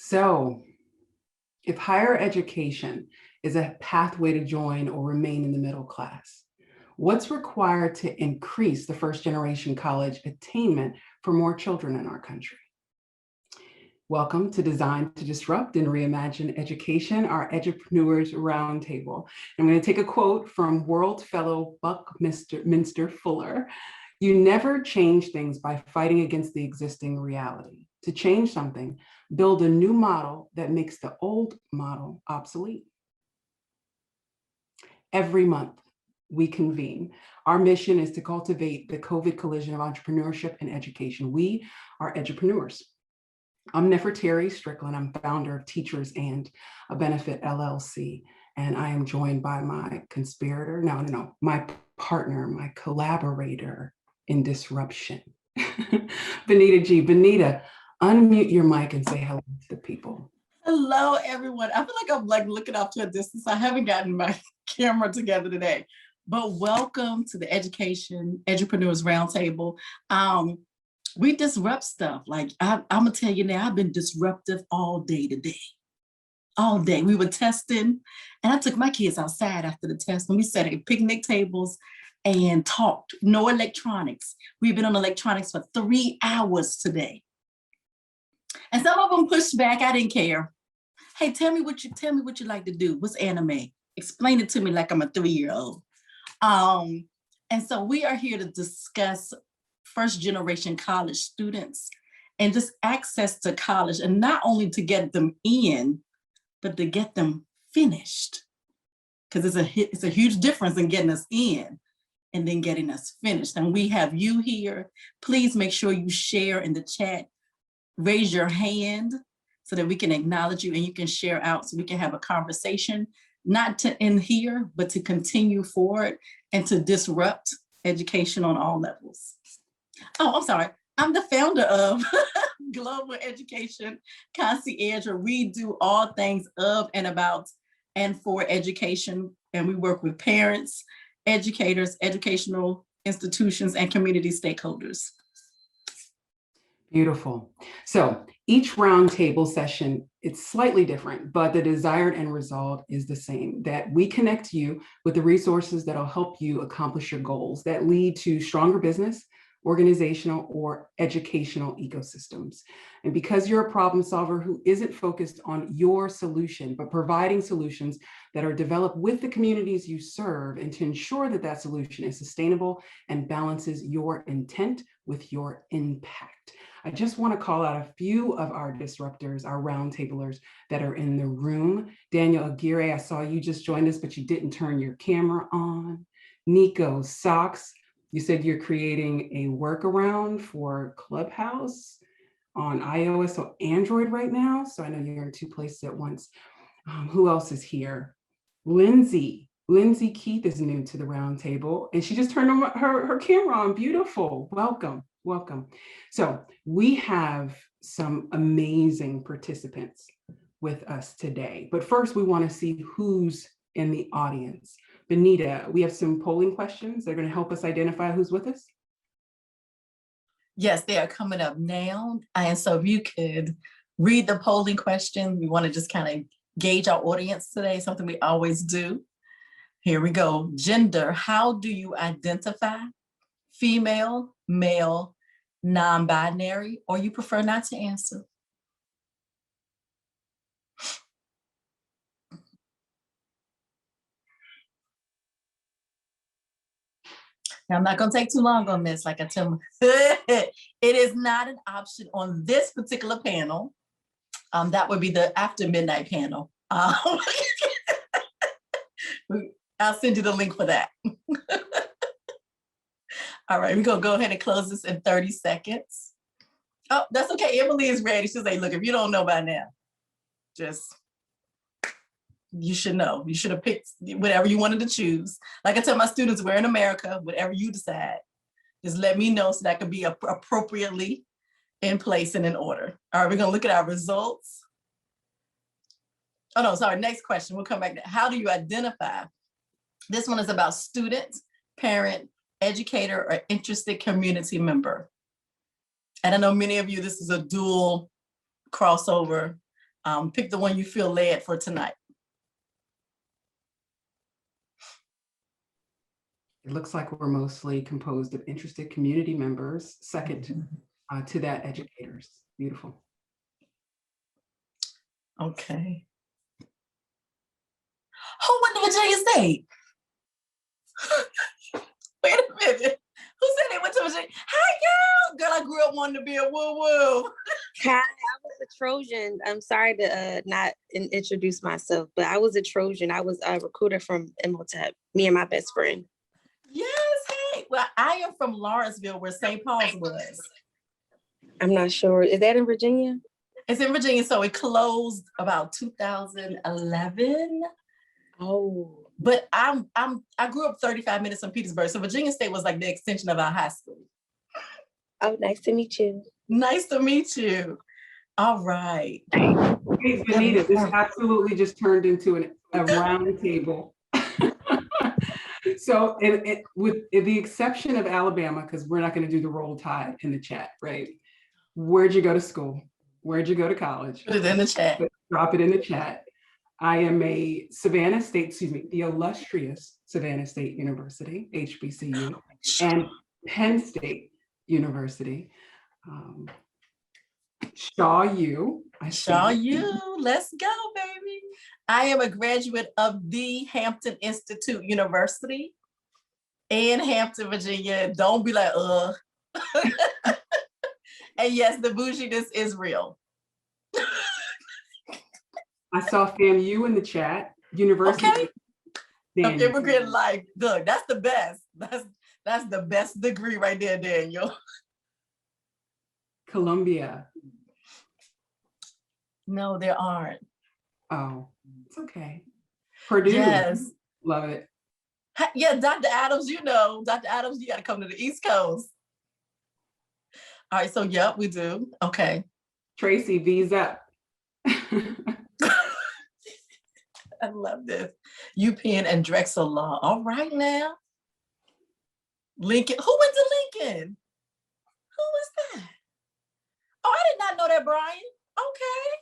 So, if higher education is a pathway to join or remain in the middle class, what's required to increase the first generation college attainment for more children in our country? Welcome to Design to Disrupt and Reimagine Education, our Edupreneurs Roundtable. I'm going to take a quote from World Fellow Buckminster Fuller. You never change things by fighting against the existing reality. To change something, build a new model that makes the old model obsolete. Every month, we convene. Our mission is to cultivate the COVID collision of entrepreneurship and education. We are edupreneurs. I'm Neferteri Strickland. I'm founder of Teachers and a Benefit LLC. And I am joined by my conspirator, my partner, my collaborator in disruption, Benita G. Benita, unmute your mic and say hello to the people. Hello, everyone. I feel like I'm looking off to a distance. I haven't gotten my camera together today, but welcome to the Edupreneurs Roundtable. We disrupt stuff. I'm gonna tell you now, I've been disruptive all day today. All day. We were testing, and I took my kids outside after the test, and we sat at picnic tables and talked. No electronics. We've been on electronics for 3 hours today. And some of them pushed back. I didn't care. Hey, tell me what you like to do. What's anime? Explain it to me like I'm a 3-year-old. And so we are here to discuss first generation college students and just access to college, and not only to get them in, but to get them finished. Because it's a huge difference in getting us in and then getting us finished. And we have you here. Please make sure you share in the chat. Raise your hand so that we can acknowledge you and you can share out so we can have a conversation, not to end here, but to continue forward and to disrupt education on all levels. Oh, I'm sorry. I'm the founder of Global Education Concierge, where we do all things of and about and for education. And we work with parents, educators, educational institutions, and community stakeholders. Beautiful. So each roundtable session, it's slightly different, but the desired end result is the same, that we connect you with the resources that'll help you accomplish your goals that lead to stronger business, organizational, or educational ecosystems. And because you're a problem solver who isn't focused on your solution, but providing solutions that are developed with the communities you serve, and to ensure that that solution is sustainable and balances your intent with your impact. I just want to call out a few of our disruptors, our roundtablers that are in the room. Daniel Aguirre, I saw you just joined us, but you didn't turn your camera on. Nico Socks, you said you're creating a workaround for Clubhouse on iOS or Android right now. So I know you're in 2 places at once. Who else is here? Lindsay Keith is new to the roundtable, and she just turned her camera on. Beautiful. Welcome. So we have some amazing participants with us today. But first, we want to see who's in the audience. Benita, we have some polling questions. They're going to help us identify who's with us. Yes, they are coming up now. And so if you could read the polling question, we want to just kind of gauge our audience today, something we always do. Here we go. Gender, how do you identify? Female, male, non-binary, or you prefer not to answer? Now, I'm not going to take too long on this. Like I tell them, it is not an option on this particular panel. That would be the after midnight panel. I'll send you the link for that. All right, we're going to go ahead and close this in 30 seconds. Oh, that's okay. Emily is ready. She's like, look, if you don't know by now, you should know. You should have picked whatever you wanted to choose. Like I tell my students, we're in America, whatever you decide, just let me know so that can be appropriately in place and in order. All right, we're going to look at our results. Oh, no, sorry. Next question. We'll come back to how do you identify? This one is about student, parent, educator, or interested community member. And I know many of you, this is a dual crossover Pick the one you feel led for tonight. It looks like we're mostly composed of interested community members, second to that, educators. Beautiful. Okay. Who went to Virginia State? Wait a minute. Who said they went to Virginia? Hi, girl. Girl, I grew up wanting to be a woo-woo. Hi, I was a Trojan. I'm sorry to not introduce myself, but I was a Trojan. I was a recruiter from Imhotep, me and my best friend. Yes, hey. Well, I am from Lawrenceville, where St. Paul's was. I'm not sure. Is that in Virginia? It's in Virginia, so it closed about 2011. Oh. But I grew up 35 minutes from Petersburg, so Virginia State was like the extension of our high school. Oh, nice to meet you. Nice to meet you. All right. Hey, Benita, this absolutely just turned into a round table. So with the exception of Alabama, because we're not going to do the roll tide in the chat, right? Where'd you go to school? Where'd you go to college? Put it in the chat. Drop it in the chat. I am a Savannah State, excuse me, the illustrious Savannah State University, HBCU, and Penn State University. Shaw U. Shaw U, let's go, baby. I am a graduate of the Hampton Institute University in Hampton, Virginia. Don't be like, And yes, the bouginess is real. I saw FAMU in the chat. University. Okay. Of immigrant life. Good. That's the best. That's the best degree right there, Daniel. Columbia. No, there aren't. Oh, it's okay. Purdue. Yes. Love it. Yeah, Dr. Adams, Dr. Adams, you got to come to the East Coast. All right, so yep, we do. Okay. Tracy, V's up. I love this. UPenn and Drexel Law. All right now. Lincoln. Who went to Lincoln? Who was that? Oh, I did not know that, Brian. Okay.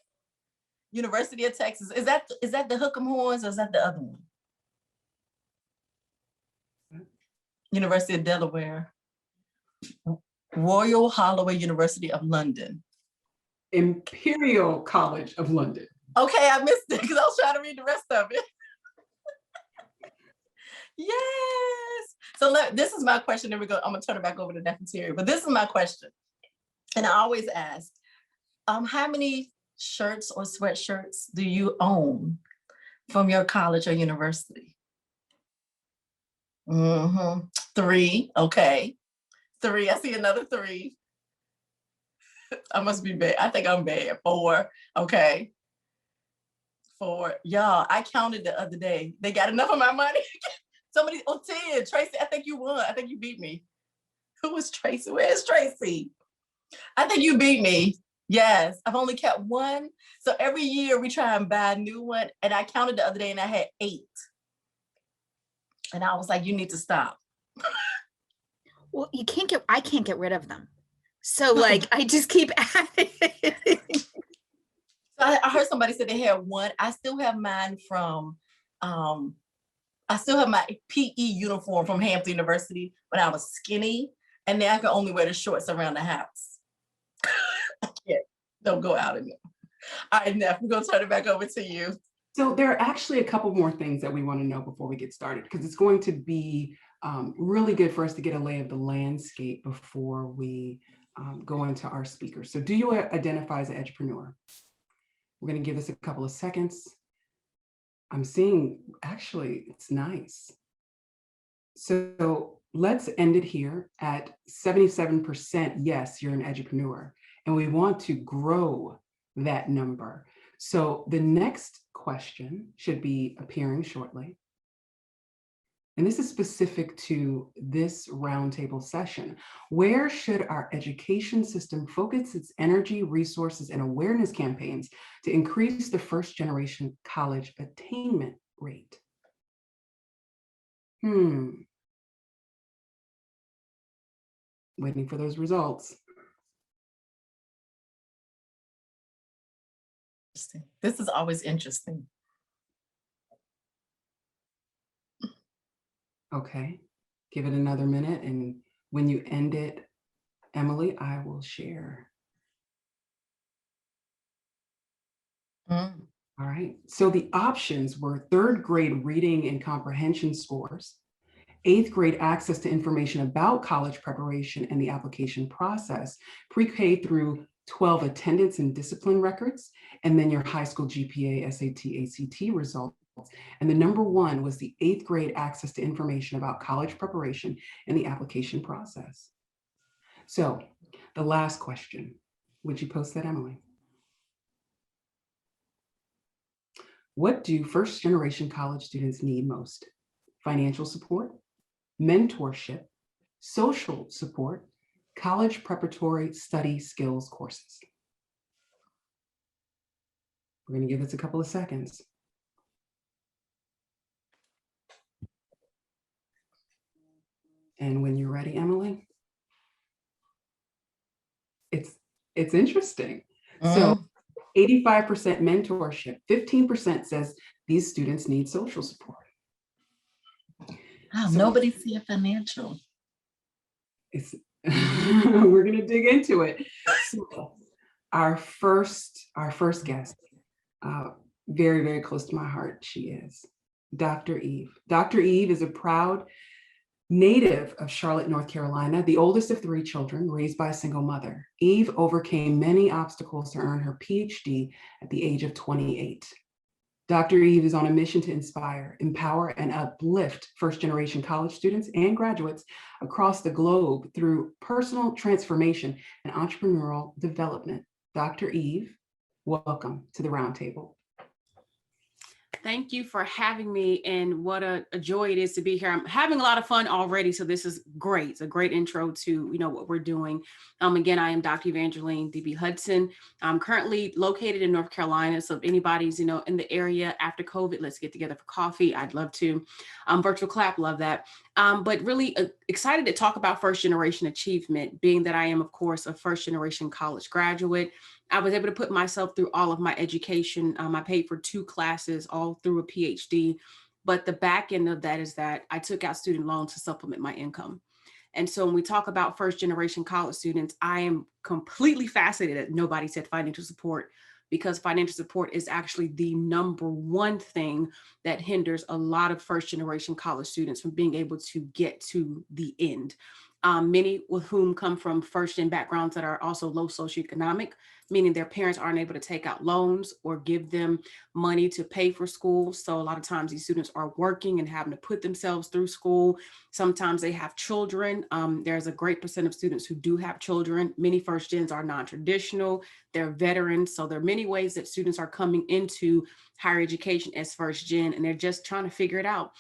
University of Texas. Is that the Hook'em Horns or is that the other one? University of Delaware. Royal Holloway University of London. Imperial College of London. Okay, I missed it because I was trying to read the rest of it. Yes. So this is my question. There we go. I'm gonna turn it back over to Neferteri, but this is my question. And I always ask, how many shirts or sweatshirts do you own from your college or university? 3, okay. 3, I see another 3. I must be bad. I think I'm bad. 4, okay. 4, y'all, I counted the other day. They got enough of my money. Somebody, 10, Tracy, I think you won. I think you beat me. Who was Tracy? Where's Tracy? I think you beat me. Yes, I've only kept 1. So every year we try and buy a new one. And I counted the other day and I had 8. And I was like, you need to stop. Well, I can't get rid of them. So like, I just keep adding. So I heard somebody say they had 1. I still have mine from, I still have my PE uniform from Hampton University when I was skinny. And now I can only wear the shorts around the house. Don't go out in there. All right, Neff, we're gonna turn it back over to you. So there are actually a couple more things that we want to know before we get started, because it's going to be really good for us to get a lay of the landscape before we go into our speakers. So do you identify as an edupreneur? We're going to give this a couple of seconds. I'm seeing, actually, it's nice. So let's end it here at 77%. Yes, you're an edupreneur, and we want to grow that number. So the next question should be appearing shortly. And this is specific to this roundtable session. Where should our education system focus its energy, resources, and awareness campaigns to increase the first generation college attainment rate? Waiting for those results. This is always interesting. Okay, give it another minute. And when you end it, Emily, I will share. Mm. All right, so the options were third grade reading and comprehension scores, eighth grade access to information about college preparation and the application process, pre-K through 12 attendance and discipline records, and then your high school GPA, SAT, ACT results. And the number one was the eighth grade access to information about college preparation and the application process. So the last question, would you post that, Emily? What do first generation college students need most? Financial support, mentorship, social support, college preparatory study skills courses. We're going to give this a couple of seconds. And when you're ready, Emily, it's interesting. So 85% mentorship, 15% says these students need social support. Oh, So nobody see a financial. It's we're going to dig into it. So our first guest, very, very close to my heart, she is Dr. Eve. Dr. Eve is a proud native of Charlotte, North Carolina, the oldest of three children raised by a single mother. Eve overcame many obstacles to earn her PhD at the age of 28. Dr. Eve is on a mission to inspire, empower, and uplift first-generation college students and graduates across the globe through personal transformation and entrepreneurial development. Dr. Eve, welcome to the roundtable. Thank you for having me, and what a joy it is to be here. I'm having a lot of fun already, so this is great. It's a great intro to what we're doing. Again, I am Dr. Evangeline D.B. Hudson. I'm currently located in North Carolina, so if anybody's in the area after COVID, let's get together for coffee. I'd love to. Virtual clap, love that. But really excited to talk about first generation achievement, being that I am, of course, a first generation college graduate. I was able to put myself through all of my education. I paid for 2 classes, all through a PhD. But the back end of that is that I took out student loans to supplement my income. And so when we talk about first generation college students, I am completely fascinated that nobody said financial support, because financial support is actually the number one thing that hinders a lot of first generation college students from being able to get to the end. Many with whom come from first gen backgrounds that are also low socioeconomic, meaning their parents aren't able to take out loans or give them money to pay for school. So a lot of times these students are working and having to put themselves through school. Sometimes they have children. There's a great percent of students who do have children. Many first gens are non-traditional, they're veterans. So there are many ways that students are coming into higher education as first gen, and they're just trying to figure it out.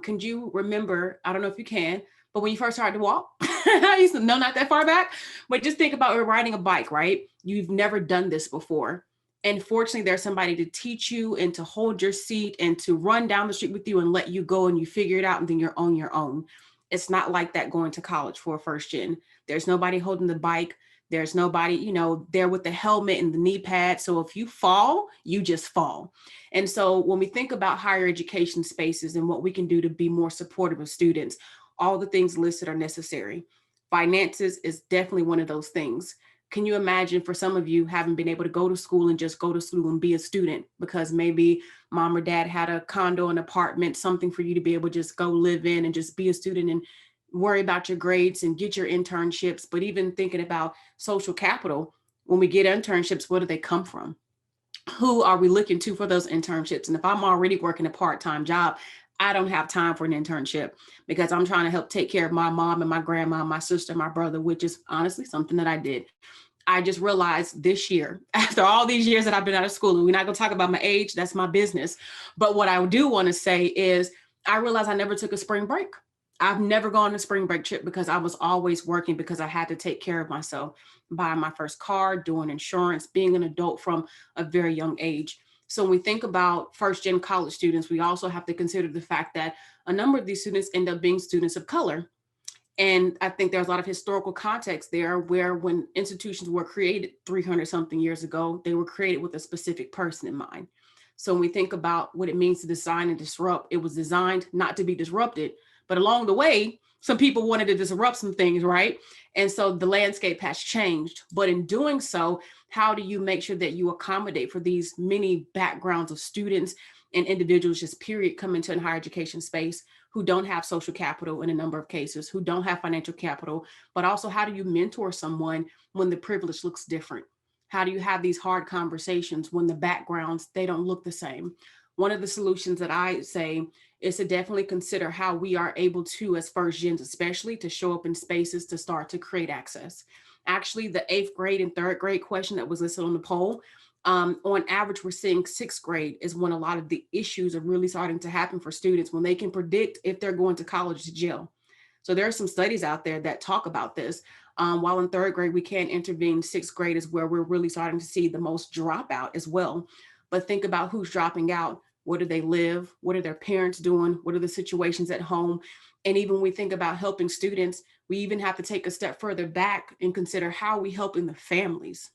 Can you remember, I don't know if you can, but when you first started to walk, I used to know not that far back, but just think about riding a bike, right? You've never done this before. And fortunately, there's somebody to teach you and to hold your seat and to run down the street with you and let you go, and you figure it out, and then you're on your own. It's not like that going to college for a first gen. There's nobody holding the bike. There's nobody, there with the helmet and the knee pad. So if you fall, you just fall. And so when we think about higher education spaces and what we can do to be more supportive of students, all the things listed are necessary. Finances is definitely one of those things. Can you imagine, for some of you, haven't been able to go to school and just go to school and be a student because maybe mom or dad had a condo, an apartment, something for you to be able to just go live in and just be a student and worry about your grades and get your internships? But even thinking about social capital, when we get internships, where do they come from? Who are we looking to for those internships? And if I'm already working a part-time job, I don't have time for an internship because I'm trying to help take care of my mom and my grandma, my sister, my brother, which is honestly something that I did. I just realized this year, after all these years that I've been out of school, and we're not going to talk about my age, that's my business. But what I do want to say is I realized I never took a spring break. I've never gone on a spring break trip because I was always working, because I had to take care of myself, buying my first car, doing insurance, being an adult from a very young age. So when we think about first gen college students, we also have to consider the fact that a number of these students end up being students of color. And I think there's a lot of historical context there where when institutions were created 300 something years ago, they were created with a specific person in mind. So when we think about what it means to design and disrupt, it was designed not to be disrupted, but along the way, some people wanted to disrupt some things, right? And so the landscape has changed. But in doing so, how do you make sure that you accommodate for these many backgrounds of students and individuals just period come into a higher education space who don't have social capital in a number of cases, who don't have financial capital, but also how do you mentor someone when the privilege looks different? How do you have these hard conversations when the backgrounds, they don't look the same? One of the solutions that I say is to definitely consider how we are able to, as first gens especially, to show up in spaces to start to create access. Actually, the 8th grade and 3rd grade question that was listed on the poll, on average, we're seeing 6th grade is when a lot of the issues are really starting to happen for students, when they can predict if they're going to college to jail. So there are some studies out there that talk about this. While in 3rd grade, we can't intervene, 6th grade is where we're really starting to see the most dropout as well. But think about who's dropping out. Where do they live? What are their parents doing? What are the situations at home? And even when we think about helping students, we even have to take a step further back and consider how are we helping the families.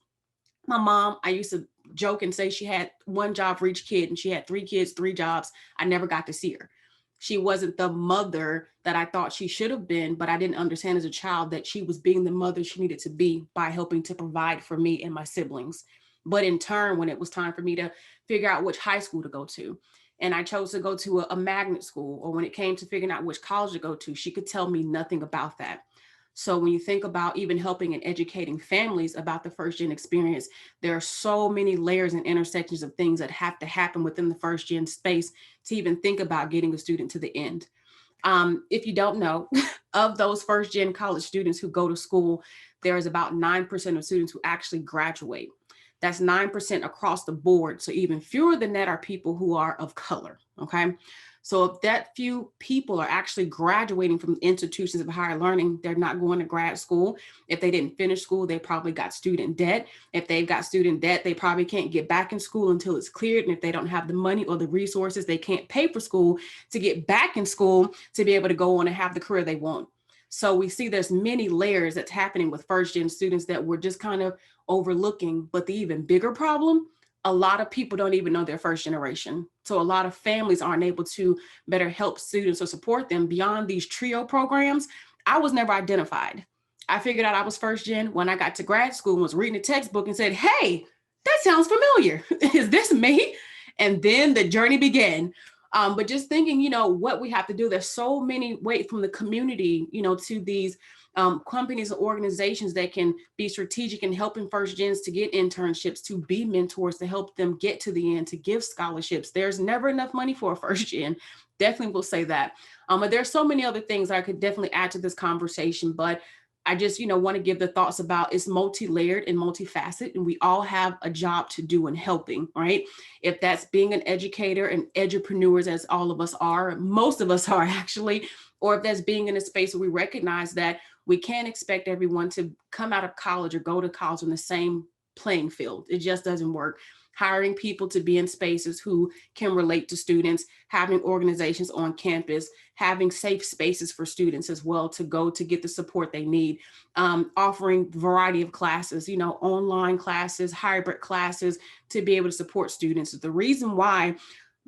My mom, I used to joke and say she had one job for each kid and she had 3 kids, 3 jobs. I never got to see her. She wasn't the mother that I thought she should have been, but I didn't understand as a child that she was being the mother she needed to be by helping to provide for me and my siblings. But in turn, when it was time for me to figure out which high school to go to, and I chose to go to a magnet school, or when it came to figuring out which college to go to, she could tell me nothing about that. So when you think about even helping and educating families about the first gen experience, there are so many layers and intersections of things that have to happen within the first gen space to even think about getting a student to the end. If you don't know, of those first gen college students who go to school, there is about 9% of students who actually graduate. That's 9% across the board. So even fewer than that are people who are of color, okay? So if that few people are actually graduating from institutions of higher learning, they're not going to grad school. If they didn't finish school, they probably got student debt. If they've got student debt, they probably can't get back in school until it's cleared. And if they don't have the money or the resources, they can't pay for school to get back in school to be able to go on and have the career they want. So we see there's many layers that's happening with first gen students that we're just kind of overlooking. But the even bigger problem, a lot of people don't even know their first generation. So a lot of families aren't able to better help students or support them beyond these TRIO programs. I was never identified. I figured out I was first gen when I got to grad school and was reading a textbook and said, hey, that sounds familiar. Is this me? And then the journey began. But just thinking, what we have to do, there's so many ways from the community, to these companies and organizations that can be strategic in helping first gens to get internships, to be mentors, to help them get to the end, to give scholarships. There's never enough money for a first gen. Definitely will say that. But there's so many other things I could definitely add to this conversation, but I just, want to give the thoughts about it's multi-layered and multifaceted, and we all have a job to do in helping, right? If that's being an educator and edupreneurs, as all of us are, most of us are actually, or if that's being in a space where we recognize that we can't expect everyone to come out of college or go to college on the same playing field. It just doesn't work. Hiring people to be in spaces who can relate to students, having organizations on campus, having safe spaces for students as well to go to get the support they need, offering variety of classes, online classes, hybrid classes to be able to support students. The reason why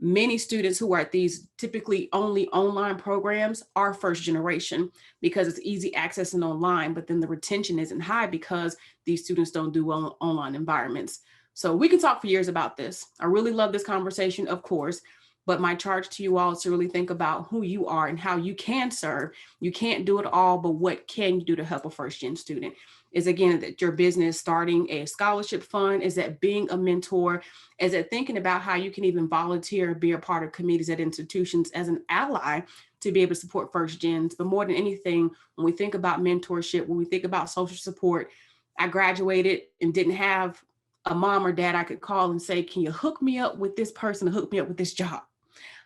many students who are at these typically only online programs are first generation, because it's easy access and online, but then the retention isn't high because these students don't do well in online environments. So we can talk for years about this. I really love this conversation, of course, but my charge to you all is to really think about who you are and how you can serve. You can't do it all, but what can you do to help a first gen student? Is again, that your business starting a scholarship fund? Is that being a mentor? Is it thinking about how you can even volunteer, be a part of committees at institutions as an ally to be able to support first gens? But more than anything, when we think about mentorship, when we think about social support, I graduated and didn't have a mom or dad I could call and say, can you hook me up with this person to hook me up with this job?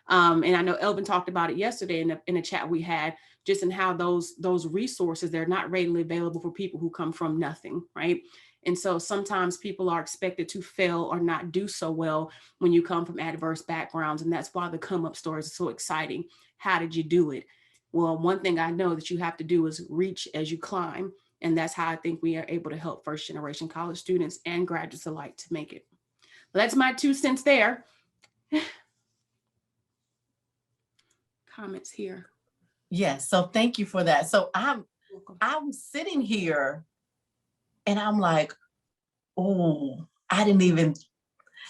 And I know Elvin talked about it yesterday in the chat we had, just in how those resources, they're not readily available for people who come from nothing, right? And so sometimes people are expected to fail or not do so well when you come from adverse backgrounds. And that's why the come up stories are so exciting. How did you do it? Well, one thing I know that you have to do is reach as you climb. And that's how I think we are able to help first generation college students and graduates alike to make it. But that's my 2 cents there. Comments here. Yes, so thank you for that. So I'm sitting here and I'm like, oh, I didn't even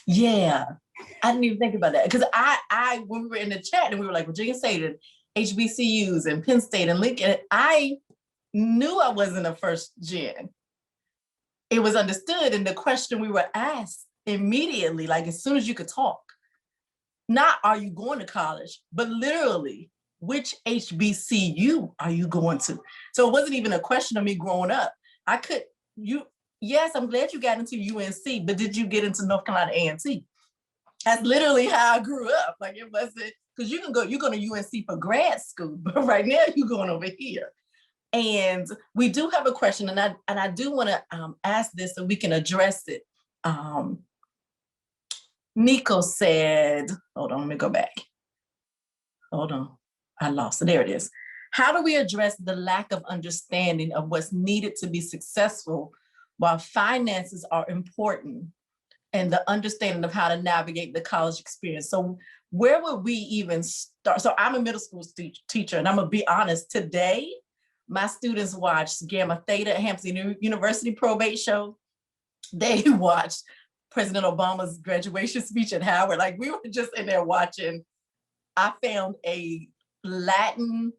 think about that. Because I when we were in the chat and we were like Virginia State and HBCUs and Penn State and Lincoln, I knew I wasn't a first gen. It was understood, and the question we were asked immediately, like as soon as you could talk, not are you going to college, but literally, which HBCU are you going to? So it wasn't even a question of me growing up. Yes, I'm glad you got into UNC, but did you get into North Carolina A&T? That's literally how I grew up. Like it wasn't, because you're going to UNC for grad school, but right now you're going over here. And we do have a question, and I do want to ask this so we can address it. Nico said, hold on, let me go back. Hold on, I lost it. There it is. How do we address the lack of understanding of what's needed to be successful while finances are important and the understanding of how to navigate the college experience? So where would we even start? So I'm a middle school teacher, and I'm gonna be honest, today, my students watched Gamma Theta at Hampton University probate show. They watched President Obama's graduation speech at Howard. Like we were just in there watching. I found a Latin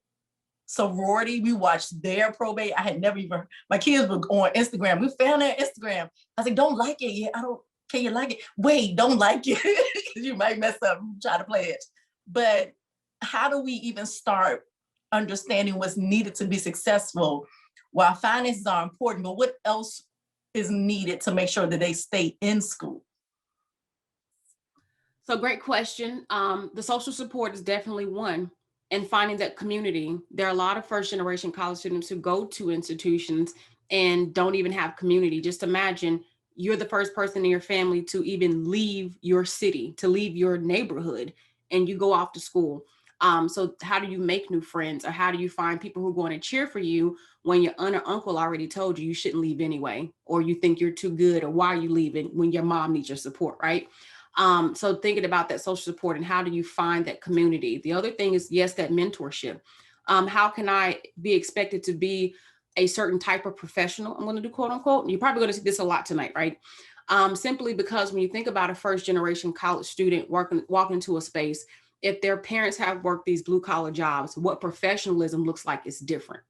sorority. We watched their probate. I had never even, my kids were on Instagram. We found their Instagram. I was like, don't like it yet. Can you like it? Wait, don't like it. You might mess up, try to play it. But how do we even start understanding what's needed to be successful while finances are important, but what else is needed to make sure that they stay in school? So great question. The social support is definitely one, and finding that community. There are a lot of first generation college students who go to institutions and don't even have community. Just imagine you're the first person in your family to even leave your city, to leave your neighborhood, and you go off to school. So how do you make new friends, or how do you find people who are going to cheer for you when your aunt or uncle already told you shouldn't leave anyway, or you think you're too good, or why are you leaving when your mom needs your support, right? So thinking about that social support and how do you find that community? The other thing is, yes, that mentorship. How can I be expected to be a certain type of professional? I'm going to do quote unquote. You're probably going to see this a lot tonight, right? Simply because when you think about a first generation college student walking into a space, if their parents have worked these blue collar jobs, what professionalism looks like is different.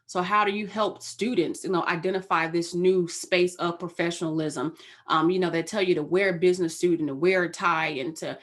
So how do you help students, identify this new space of professionalism? They tell you to wear a business suit and to wear a tie and to,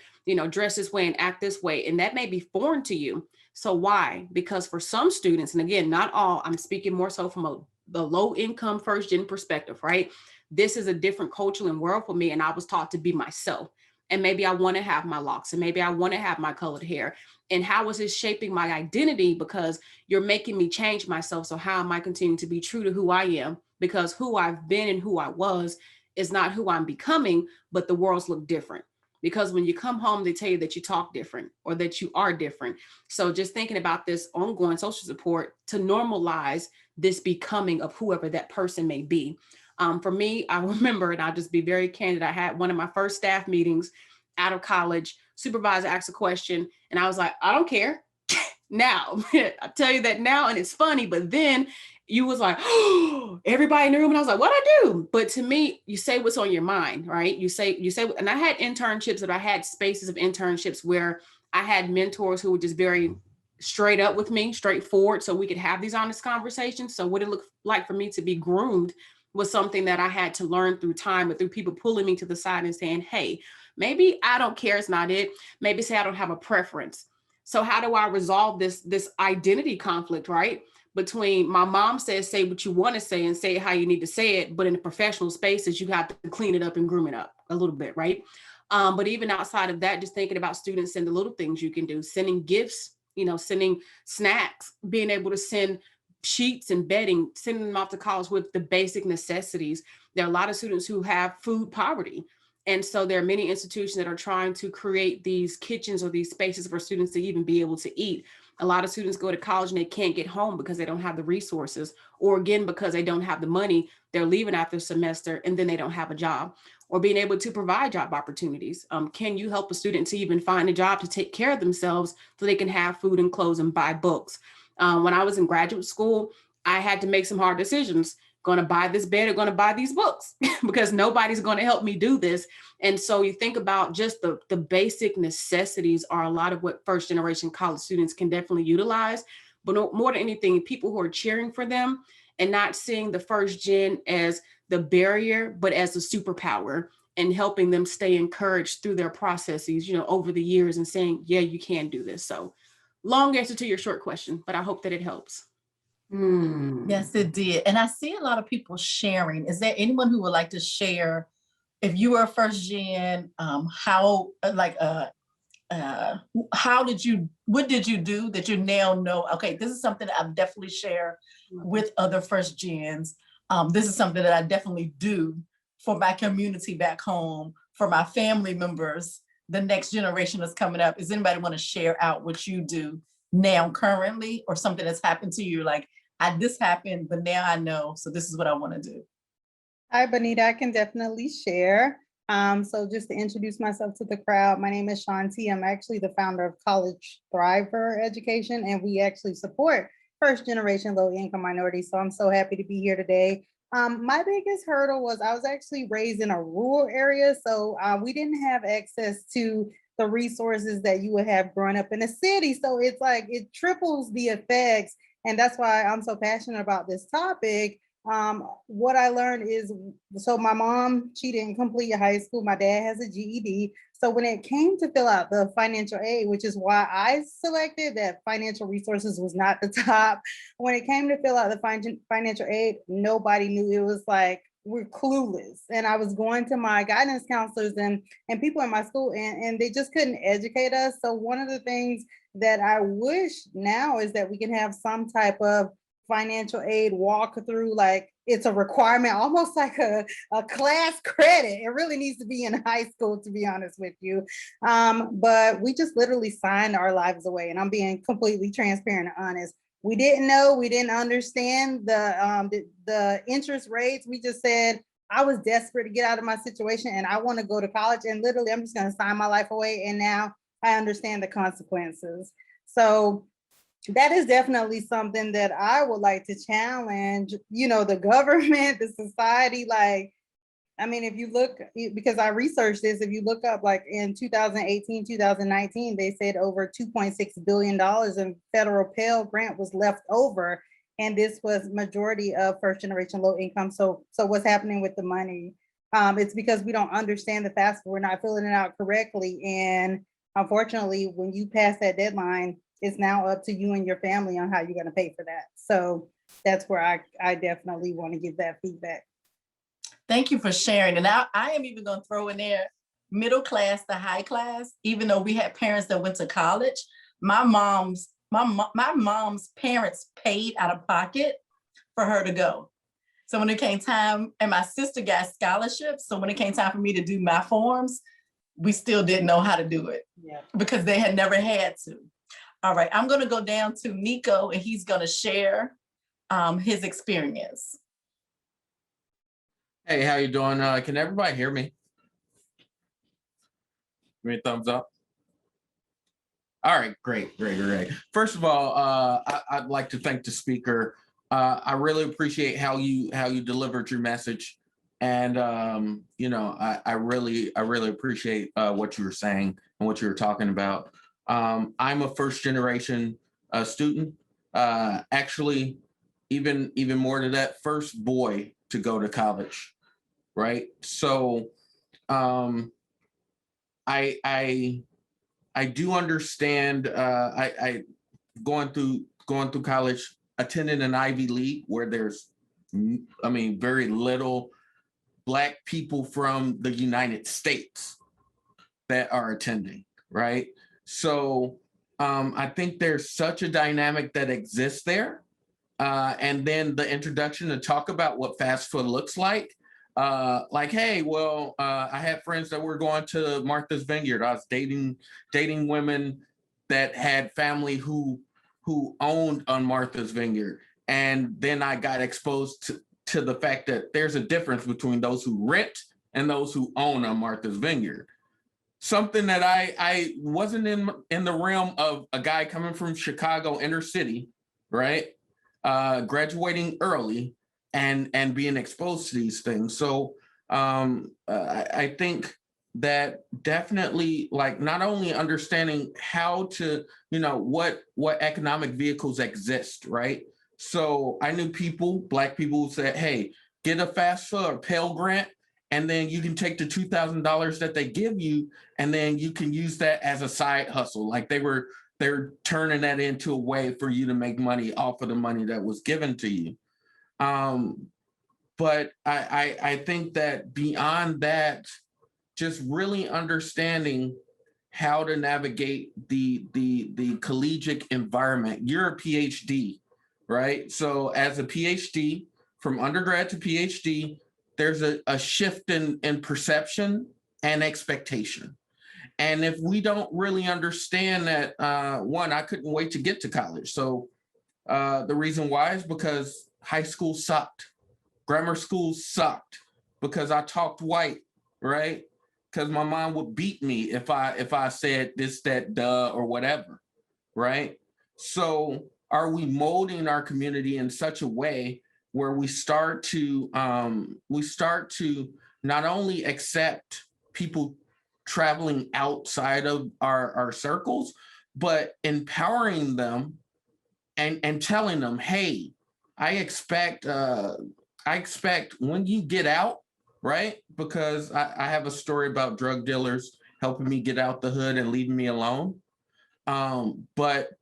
dress this way and act this way. And that may be foreign to you. So why? Because for some students, and again, not all, I'm speaking more so from the low income first gen perspective, right? This is a different culture and world for me. And I was taught to be myself. And maybe I want to have my locks, and maybe I want to have my colored hair. And how is it shaping my identity? Because you're making me change myself. So how am I continuing to be true to who I am? Because who I've been and who I was is not who I'm becoming, but the worlds look different. Because when you come home, they tell you that you talk different or that you are different. So just thinking about this ongoing social support to normalize this becoming of whoever that person may be. For me, I remember, and I'll just be very candid, I had one of my first staff meetings out of college. Supervisor asked a question, and I was like, I don't care. Now, I tell you that now, and it's funny, but then you was like, oh, everybody in the room, and I was like, what'd I do? But to me, you say what's on your mind, right? You say, and I had internships, but I had spaces of internships where I had mentors who were just very straight up with me, straightforward, so we could have these honest conversations. So what it looked like for me to be groomed was something that I had to learn through time, but through people pulling me to the side and saying, hey, maybe I don't care, it's not it. Maybe say I don't have a preference. So how do I resolve this identity conflict, right? Between my mom says, say what you want to say and say how you need to say it, but in the professional spaces, you have to clean it up and groom it up a little bit, right? But even outside of that, just thinking about students and the little things you can do, sending gifts, sending snacks, being able to send sheets and bedding, sending them off to college with the basic necessities. There are a lot of students who have food poverty. And so there are many institutions that are trying to create these kitchens or these spaces for students to even be able to eat. A lot of students go to college and they can't get home because they don't have the resources, or again, because they don't have the money, they're leaving after a semester and then they don't have a job, or being able to provide job opportunities. Can you help a student to even find a job to take care of themselves so they can have food and clothes and buy books? When I was in graduate school, I had to make some hard decisions. Going to buy this bed or going to buy these books because nobody's going to help me do this. And so you think about just the basic necessities are a lot of what first generation college students can definitely utilize. But more than anything, people who are cheering for them and not seeing the first gen as the barrier, but as a superpower, and helping them stay encouraged through their processes, over the years, and saying, yeah, you can do this. So long answer to your short question, but I hope that it helps. Yes, it did. And I see a lot of people sharing. Is there anyone who would like to share, if you were a first gen, what did you do that you now know, okay, this is something that I've definitely shared with other first gens. This is something that I definitely do for my community back home, for my family members, the next generation that's coming up. Does anybody want to share out what you do now currently, or something that's happened to you? Like, this happened, but now I know, so this is what I want to do. Hi, Benita, I can definitely share. So just to introduce myself to the crowd, my name is Shanti. I'm actually the founder of College Thriver Education, and we actually support first generation low income minorities. So I'm so happy to be here today. My biggest hurdle was I was actually raised in a rural area, so we didn't have access to the resources that you would have growing up in a city. So it's like it triples the effects. And that's why I'm so passionate about this topic. What I learned is, so my mom, she didn't complete high school. My dad has a GED. So when it came to fill out the financial aid, which is why I selected that financial resources was not the top. When it came to fill out the financial aid, nobody knew. It was like, we're clueless. And I was going to my guidance counselors and people in my school, and they just couldn't educate us. So one of the things that I wish now is that we can have some type of financial aid walkthrough, like it's a requirement, almost like a class credit. It really needs to be in high school, to be honest with you. But we just literally signed our lives away, and I'm being completely transparent and honest. We didn't know, we didn't understand the interest rates. We just said, I was desperate to get out of my situation and I want to go to college, and literally I'm just going to sign my life away. And now I understand the consequences. So that is definitely something that I would like to challenge, the government, the society. Like, I mean, if you look, because I researched this, if you look up, like in 2018, 2019, they said over $2.6 billion in federal Pell Grant was left over. And this was majority of first generation low income. So what's happening with the money? It's because we don't understand the FAFSA. We're not filling it out correctly. And unfortunately, when you pass that deadline, it's now up to you and your family on how you're going to pay for that. So that's where I definitely want to give that feedback. Thank you for sharing. And I am even going to throw in there middle class to high class, even though we had parents that went to college. My mom's parents paid out of pocket for her to go. So when it came time, and my sister got scholarships, so when it came time for me to do my forms, we still didn't know how to do it because they had never had to. All right, I'm going to go down to Nico, and he's going to share his experience. Hey, how you doing? Can everybody hear me? Give me a thumbs up. All right, great. First of all, I'd like to thank the speaker. I really appreciate how you delivered your message, and I really appreciate what you were saying and what you were talking about. I'm a first generation student. Actually, even more to that, first boy to go to college, right? So I do understand. I going through college, attending an Ivy League where there's, very little Black people from the United States that are attending, right? So I think there's such a dynamic that exists there. And then the introduction to talk about what FAFSA looks like. Hey, well, I had friends that were going to Martha's Vineyard. I was dating women that had family who who owned on Martha's Vineyard. And then I got exposed to the fact that there's a difference between those who rent and those who own on Martha's Vineyard. Something that I wasn't in the realm of a guy coming from Chicago inner city, right? Graduating early and being exposed to these things. So I think that definitely, like, not only understanding how to, what economic vehicles exist, right? So I knew Black people who said, hey, get a FAFSA or Pell Grant, and then you can take the $2,000 that they give you, and then you can use that as a side hustle. Like they're turning that into a way for you to make money off of the money that was given to you. But I think that beyond that, just really understanding how to navigate the collegiate environment. You're a PhD, right? So as a PhD, from undergrad to PhD, there's a shift in perception and expectation. And if we don't really understand that, one, I couldn't wait to get to college. So the reason why is because high school sucked. Grammar school sucked because I talked white, right? Because my mom would beat me if I said this, that, duh, or whatever, right? So are we molding our community in such a way where we start to not only accept people traveling outside of our circles, but empowering them and telling them, hey, I expect when you get out, right? Because I have a story about drug dealers helping me get out the hood and leaving me alone. But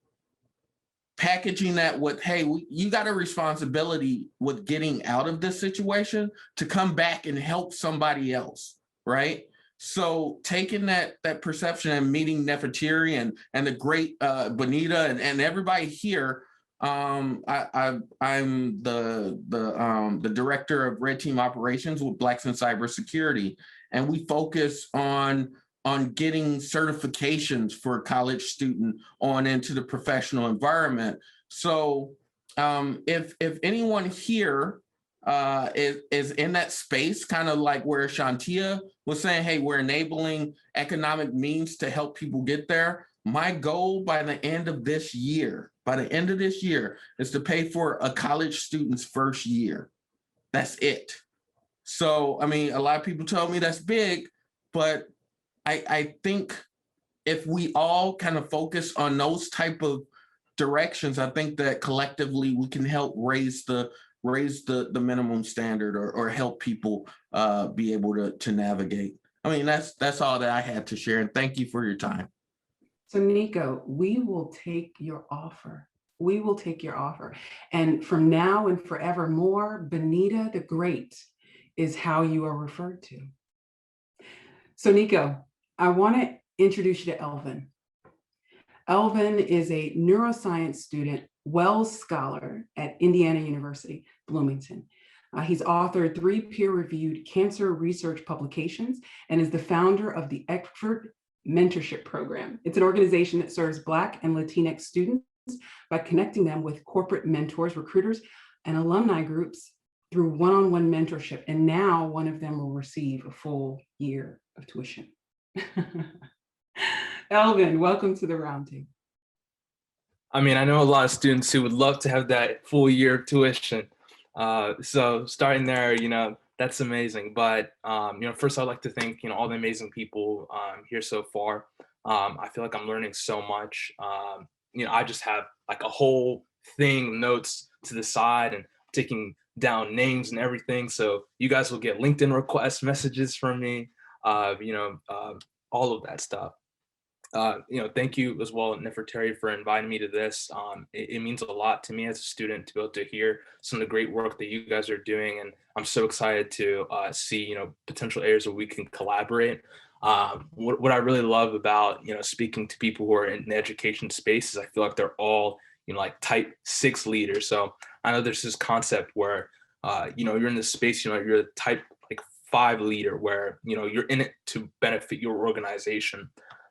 packaging that with, hey, you got a responsibility with getting out of this situation to come back and help somebody else, right? So taking that perception and meeting Neferteri and the great Benita and everybody here, I'm the director of Red Team Operations with Blacks in Cybersecurity, and we focus on getting certifications for a college student on into the professional environment. So if anyone here is in that space, kind of like where Shantia was saying, hey, we're enabling economic means to help people get there. My goal by the end of this year is to pay for a college student's first year. That's it. So, I mean, a lot of people told me that's big, but I think if we all kind of focus on those type of directions, I think that collectively we can help raise the minimum standard or help people be able to navigate. I mean, that's all that I had to share. And thank you for your time. So Nico, we will take your offer. We will take your offer. And from now and forevermore, Benita the Great is how you are referred to. So Nico, I want to introduce you to Elvin. Elvin is a neuroscience student, Wells Scholar at Indiana University, Bloomington. He's authored 3 peer-reviewed cancer research publications and is the founder of the Expert Mentorship Program. It's an organization that serves Black and Latinx students by connecting them with corporate mentors, recruiters, and alumni groups through one-on-one mentorship. And now one of them will receive a full year of tuition. Elvin, welcome to the roundtable. I mean, I know a lot of students who would love to have that full year of tuition. So starting there, that's amazing. But, first I'd like to thank, all the amazing people here so far. I feel like I'm learning so much. I just have like a whole thing of notes to the side and taking down names and everything. So you guys will get LinkedIn request messages from me, all of that stuff. Thank you as well, Neferteri, for inviting me to this. It means a lot to me as a student to be able to hear some of the great work that you guys are doing. And I'm so excited to see, potential areas where we can collaborate. What I really love about, speaking to people who are in the education space is I feel like they're all, like type 6 leaders. So I know there's this concept where, you're in this space, you're the type like 5 leader where, you're in it to benefit your organization.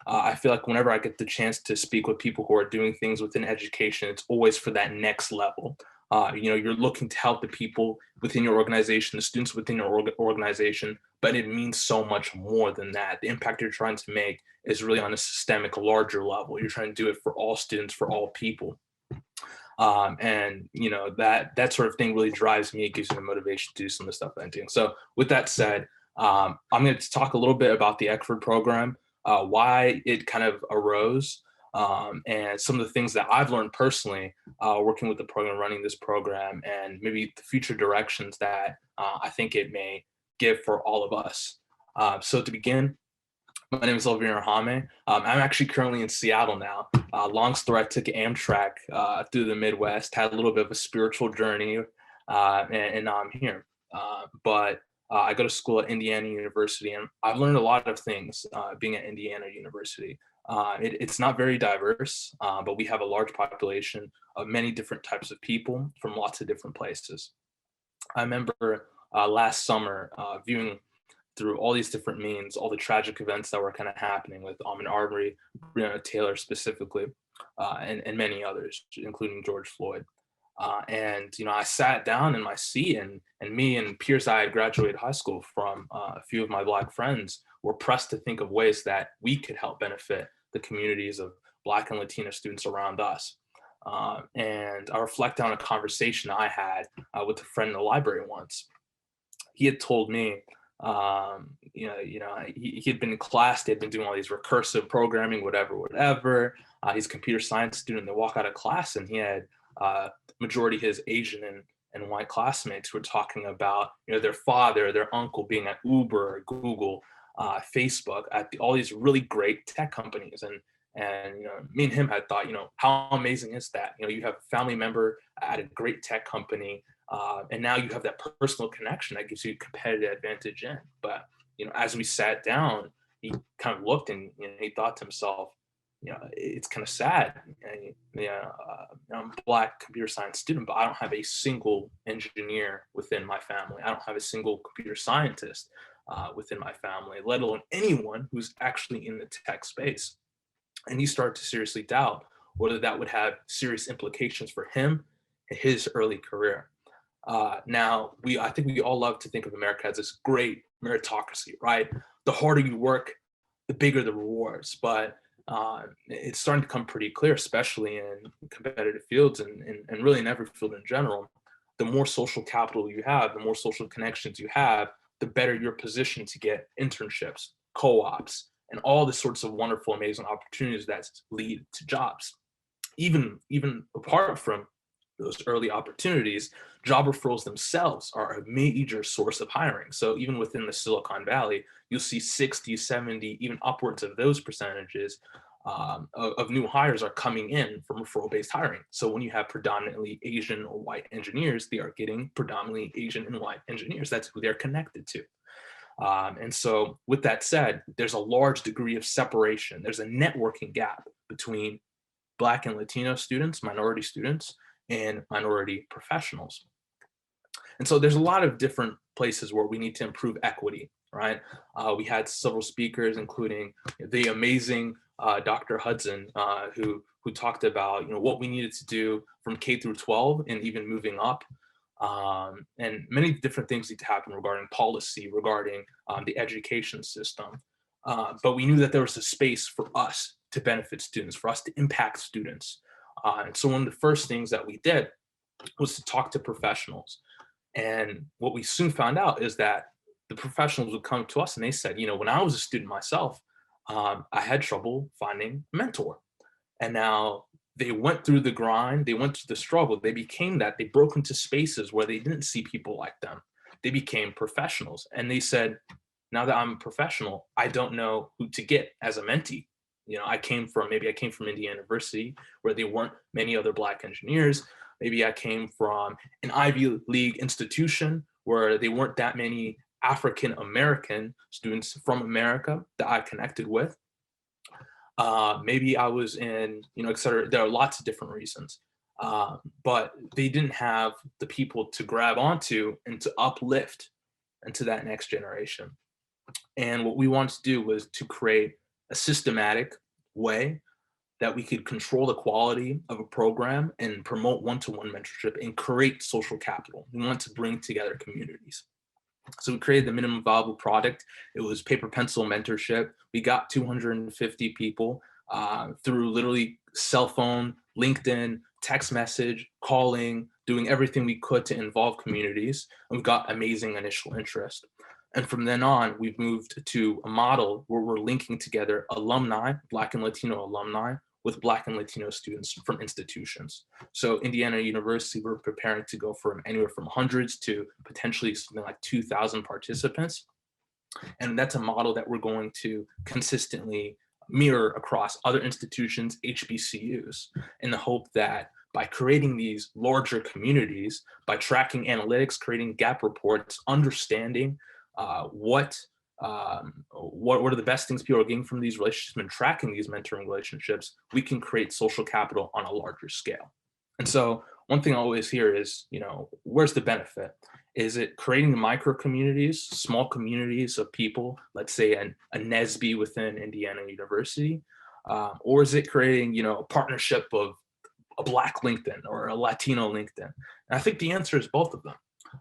I feel like whenever I get the chance to speak with people who are doing things within education, it's always for that next level. You're looking to help the people within your organization, the students within your organization, but it means so much more than that. The impact you're trying to make is really on a systemic, larger level. You're trying to do it for all students, for all people. That sort of thing really drives me. It gives me the motivation to do some of the stuff that I'm doing. So with that said, I'm going to talk a little bit about the ECFD program, why it kind of arose, and some of the things that I've learned personally working with the program, running this program, and maybe the future directions that I think it may give for all of us. So to begin, my name is Olivier Hame. I'm actually currently in Seattle now. Long story, I took Amtrak through the Midwest, had a little bit of a spiritual journey, and now I'm here. But I go to school at Indiana University, and I've learned a lot of things being at Indiana University. It's not very diverse, but we have a large population of many different types of people from lots of different places. I remember last summer viewing through all these different means, all the tragic events that were kind of happening with Ahmaud Arbery, Breonna Taylor specifically, and many others, including George Floyd. I sat down in my seat, and me and peers I had graduated high school from, a few of my Black friends, were pressed to think of ways that we could help benefit the communities of Black and Latino students around us. And I reflect on a conversation I had with a friend in the library once. He had told me, he had been in class, they had been doing all these recursive programming, whatever. He's a computer science student. They walk out of class, and he had majority of his Asian and white classmates who were talking about, their father, their uncle being at Uber, or Google, Facebook, at all these really great tech companies. And me and him had thought, how amazing is that? You have a family member at a great tech company, and now you have that personal connection that gives you a competitive advantage in. But, as we sat down, he kind of looked, and he thought to himself, it's kind of sad. I'm a Black computer science student, but I don't have a single engineer within my family. I don't have a single computer scientist within my family, let alone anyone who's actually in the tech space. And he started to seriously doubt whether that would have serious implications for him and his early career. Now, I think we all love to think of America as this great meritocracy, right? The harder you work, the bigger the rewards. But it's starting to become pretty clear, especially in competitive fields and really in every field in general. The more social capital you have, the more social connections you have, the better you're positioned to get internships, co-ops, and all the sorts of wonderful, amazing opportunities that lead to jobs. Even apart from those early opportunities, job referrals themselves are a major source of hiring. So even within the Silicon Valley, you'll see 60, 70, even upwards of those percentages of new hires are coming in from referral-based hiring. So when you have predominantly Asian or white engineers, they are getting predominantly Asian and white engineers. That's who they're connected to. And so with that said, there's a large degree of separation. There's a networking gap between Black and Latino students, minority students, and minority professionals. And so there's a lot of different places where we need to improve equity, right? We had several speakers, including the amazing Dr. Hudson, who talked about what we needed to do from K through 12 and even moving up. And many different things need to happen regarding policy, regarding the education system. But we knew that there was a space for us to benefit students, for us to impact students. And so one of the first things that we did was to talk to professionals. And what we soon found out is that the professionals would come to us and they said, when I was a student myself, I had trouble finding a mentor. And now they went through the grind, they went through the struggle, they became that, they broke into spaces where they didn't see people like them. They became professionals. And they said, now that I'm a professional, I don't know who to get as a mentee. I came from Indiana University, where there weren't many other Black engineers. Maybe I came from an Ivy League institution where there weren't that many African American students from America that I connected with. Maybe I was in, et cetera. There are lots of different reasons, but they didn't have the people to grab onto and to uplift into that next generation. And what we wanted to do was to create a systematic way that we could control the quality of a program and promote one-to-one mentorship and create social capital. We want to bring together communities. So we created the minimum viable product. It was paper pencil mentorship. We got 250 people through literally cell phone, LinkedIn, text message, calling, doing everything we could to involve communities. And we got amazing initial interest. And from then on, we've moved to a model where we're linking together alumni, Black and Latino alumni, with Black and Latino students from institutions. So Indiana University, we're preparing to go from anywhere from hundreds to potentially something like 2,000 participants. And that's a model that we're going to consistently mirror across other institutions, HBCUs, in the hope that by creating these larger communities, by tracking analytics, creating gap reports, understanding what are the best things people are getting from these relationships and tracking these mentoring relationships, we can create social capital on a larger scale. And so one thing I always hear is, where's the benefit? Is it creating micro communities, small communities of people, let's say a NSBE within Indiana University, or is it creating, a partnership of a Black LinkedIn or a Latino LinkedIn? And I think the answer is both of them.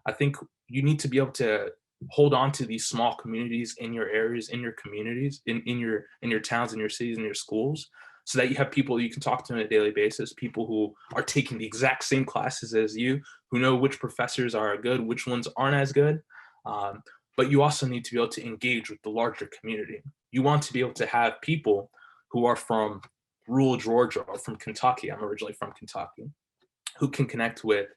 I think you need to be able to hold on to these small communities in your areas, in your communities, in your towns, in your cities, in your schools, so that you have people you can talk to on a daily basis, people who are taking the exact same classes as you, who know which professors are good, which ones aren't as good. But you also need to be able to engage with the larger community. You want to be able to have people who are from rural Georgia or from Kentucky, I'm originally from Kentucky, who can connect with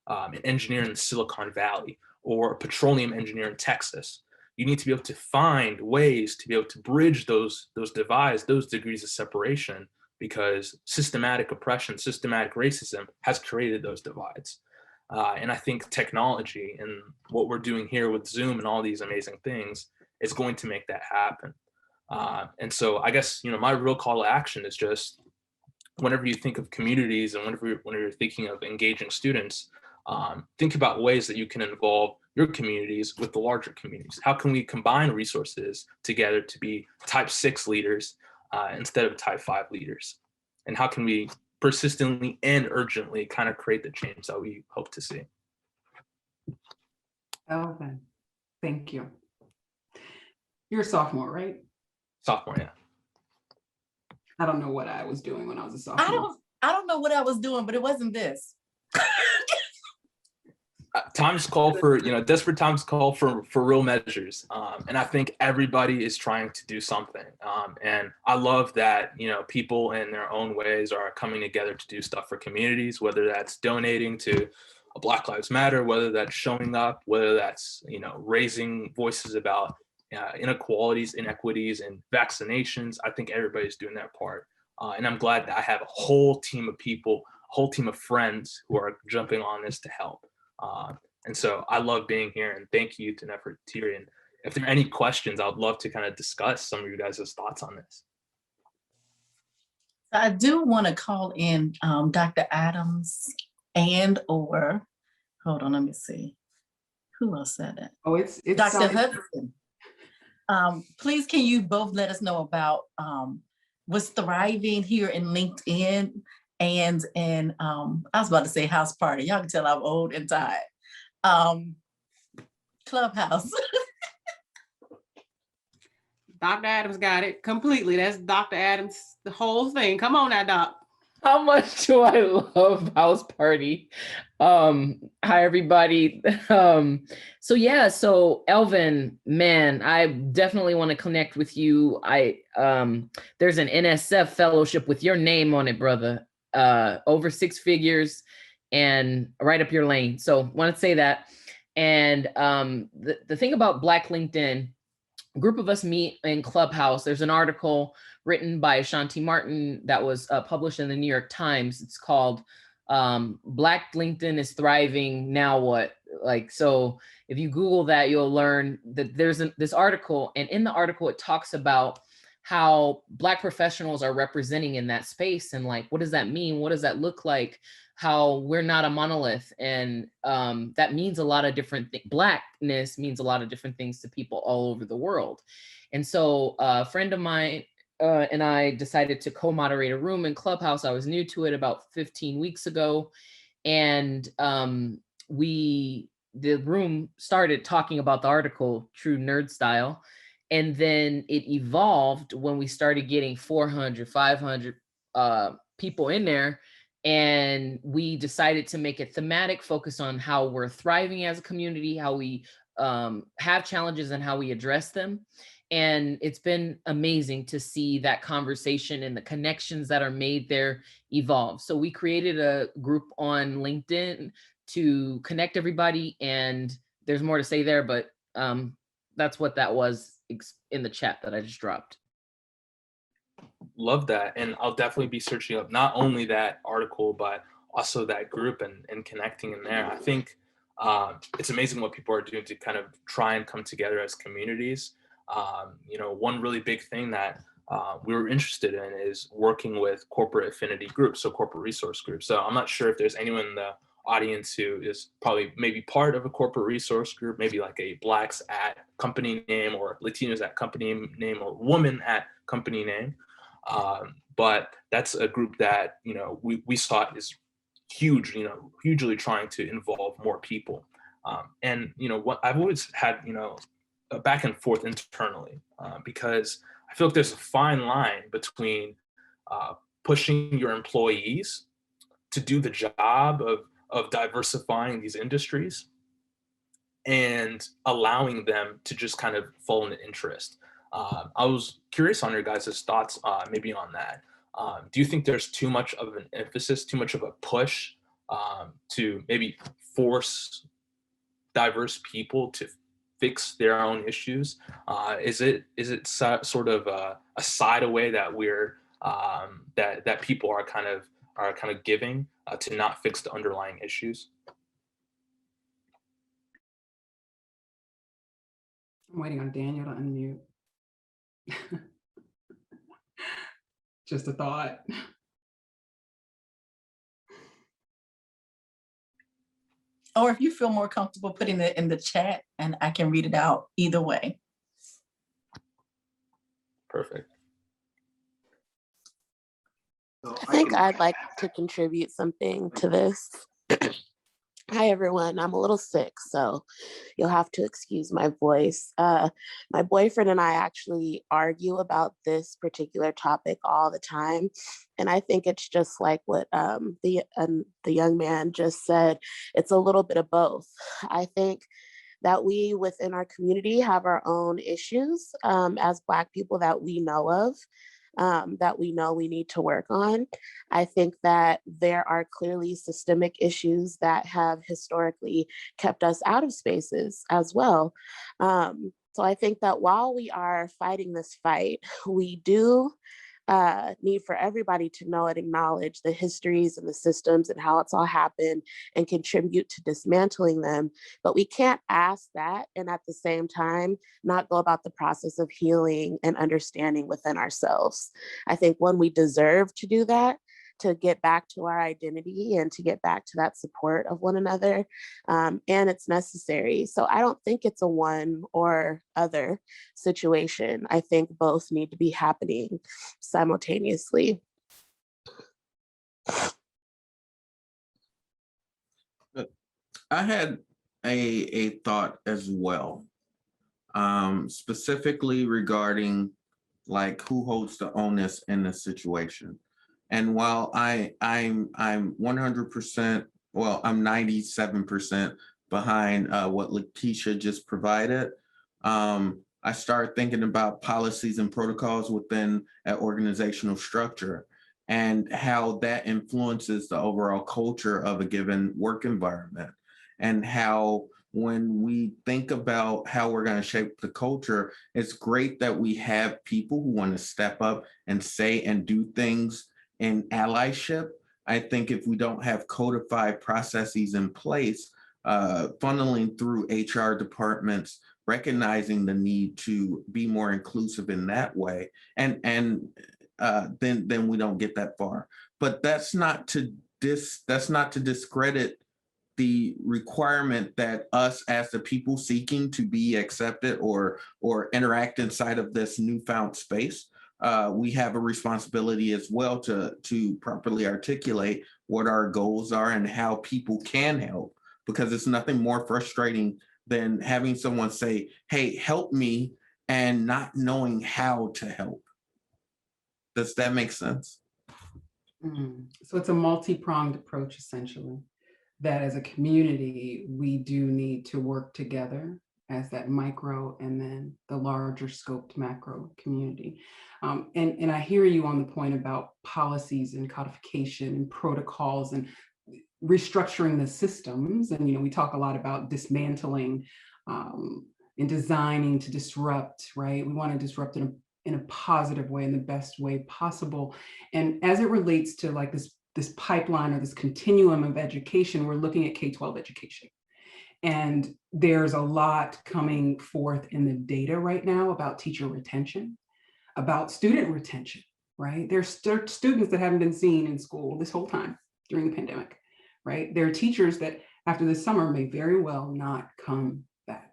an engineer in Silicon Valley or a petroleum engineer in Texas. You need to be able to find ways to be able to bridge those divides, those degrees of separation, because systematic oppression, systematic racism has created those divides. And I think technology and what we're doing here with Zoom and all these amazing things is going to make that happen. And so I guess, my real call to action is just whenever you think of communities and whenever you're thinking of engaging students, think about ways that you can involve your communities with the larger communities. How can we combine resources together to be type 6 leaders instead of type 5 leaders? And how can we persistently and urgently kind of create the change that we hope to see? Elvin, thank you. You're a sophomore, right? Sophomore, yeah. I don't know what I was doing when I was a sophomore. I don't know what I was doing, but it wasn't this. Times call for, desperate times call for real measures. And I think everybody is trying to do something. And I love that, people in their own ways are coming together to do stuff for communities, whether that's donating to a Black Lives Matter, whether that's showing up, whether that's, raising voices about inequalities, inequities, and vaccinations. I think everybody's doing their part. And I'm glad that I have a whole team of people, a whole team of friends who are jumping on this to help. And so I love being here, and thank you to Neferteri. And if there are any questions, I would love to kind of discuss some of you guys' thoughts on this. I do want to call in Dr. Adams hold on, let me see. Who else said it? Oh, it's Dr. Hudson. Please, can you both let us know about what's thriving here in LinkedIn and in, I was about to say house party. Y'all can tell I'm old and tired. Clubhouse. Dr. Adams got it completely. That's Dr. Adams, the whole thing. Come on now, Doc. How much do I love house party? Hi, everybody. So Elvin, man, I definitely want to connect with you. There's an NSF fellowship with your name on it, brother. Over 6 figures and right up your lane. So want to say that. And the thing about Black LinkedIn, a group of us meet in Clubhouse. There's an article written by Ashanti Martin that was published in the New York Times. It's called Black LinkedIn is Thriving, Now What? So if you Google that, you'll learn that there's this article, and in the article, it talks about how Black professionals are representing in that space, and what does that mean? What does that look like? How we're not a monolith, and that means a lot of different things. Blackness means a lot of different things to people all over the world. And so a friend of mine and I decided to co-moderate a room in Clubhouse. I was new to it about 15 weeks ago. And the room started talking about the article, True Nerd Style. And then it evolved when we started getting 400, 500 people in there. And we decided to make it thematic, focus on how we're thriving as a community, how we have challenges and how we address them. And it's been amazing to see that conversation and the connections that are made there evolve. So we created a group on LinkedIn to connect everybody, and there's more to say there, but that's what that was in the chat that I just dropped. Love that. And I'll definitely be searching up not only that article, but also that group and connecting in there. I think it's amazing what people are doing to kind of try and come together as communities. One really big thing that we were interested in is working with corporate affinity groups, so corporate resource groups. So I'm not sure if there's anyone in the audience who is probably maybe part of a corporate resource group, maybe like a Blacks at company name or Latinos at company name or woman at company name. But that's a group that, we saw is huge, hugely trying to involve more people. And what I've always had, a back and forth internally, because I feel like there's a fine line between pushing your employees to do the job of diversifying these industries and allowing them to just kind of fall into interest. I was curious on your guys' thoughts maybe on that. Do you think there's too much of an emphasis, too much of a push to maybe force diverse people to fix their own issues? Is it sort of a side away that we're that people are kind of giving to not fix the underlying issues? I'm waiting on Daniel to unmute. Just a thought. Or if you feel more comfortable putting it in the chat and I can read it out either way. Perfect. I think I'd like to contribute something to this. Hi, everyone. I'm a little sick, so you'll have to excuse my voice. My boyfriend and I actually argue about this particular topic all the time. And I think it's just like what the young man just said. It's a little bit of both. I think that we within our community have our own issues as Black people that we know of. That we know we need to work on. I think that there are clearly systemic issues that have historically kept us out of spaces as well. So I think that while we are fighting this fight, we do need for everybody to know and acknowledge the histories and the systems and how it's all happened and contribute to dismantling them. But we can't ask that and at the same time not go about the process of healing and understanding within ourselves. I think when we deserve to do that, to get back to our identity and to get back to that support of one another, and it's necessary. So I don't think it's a one or other situation. I think both need to be happening simultaneously. I had a thought as well, specifically regarding like who holds the onus in this situation. And while I'm 100%, well, I'm 97% behind what Letitia just provided, I started thinking about policies and protocols within an organizational structure and how that influences the overall culture of a given work environment, and how when we think about how we're going to shape the culture, it's great that we have people who want to step up and say and do things in allyship. I think if we don't have codified processes in place, funneling through HR departments, recognizing the need to be more inclusive in that way, and then we don't get that far. But that's not to discredit the requirement that us as the people seeking to be accepted or interact inside of this newfound space, we have a responsibility as well to properly articulate what our goals are and how people can help, because it's nothing more frustrating than having someone say, hey, help me, and not knowing how to help. Does that make sense? So it's a multi-pronged approach, essentially, that as a community, we do need to work together as that micro and then the larger scoped macro community. And I hear you on the point about policies and codification and protocols and restructuring the systems. And, we talk a lot about dismantling and designing to disrupt, right? We want to disrupt in a positive way, in the best way possible. And as it relates to like this pipeline or this continuum of education, we're looking at K-12 education. And there's a lot coming forth in the data right now about teacher retention, about student retention, right? There's students that haven't been seen in school this whole time during the pandemic, right? There are teachers that after the summer may very well not come back.